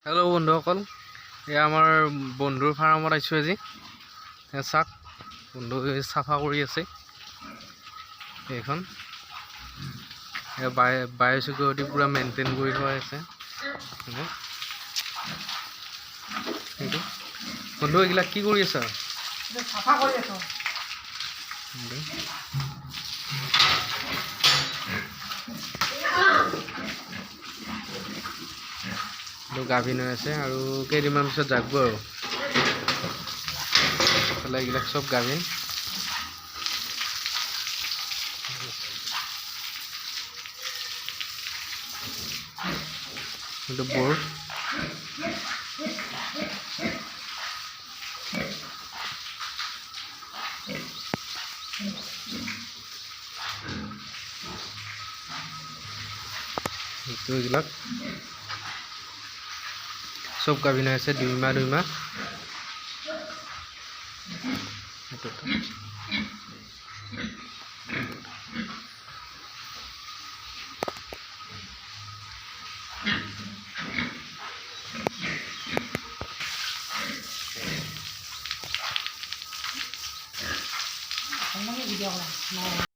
Hello' বন্ধুসকল, এয়া আমাৰ বন্ধুৰ ফাৰ্মত আহিছোঁ আজি। চাওক, বন্ধু চাফা কৰি আছে এইখন। বায়'চিকিউৰিটি পূৰা মেইনটেইন কৰি থোৱা আছে। সেইটো বন্ধু, এইবিলাক কি কৰি আছা? চাফা কৰি আছোঁ। গাভিন হৈ আছে আৰু কেইদিনমান পিছত জাগব আৰু এইবিলাক চব গাভিন। এইটো বৰ এইবিলাক চব গাভিন হৈ আছে, 2 মাহ। ভিডিঅ' কৰা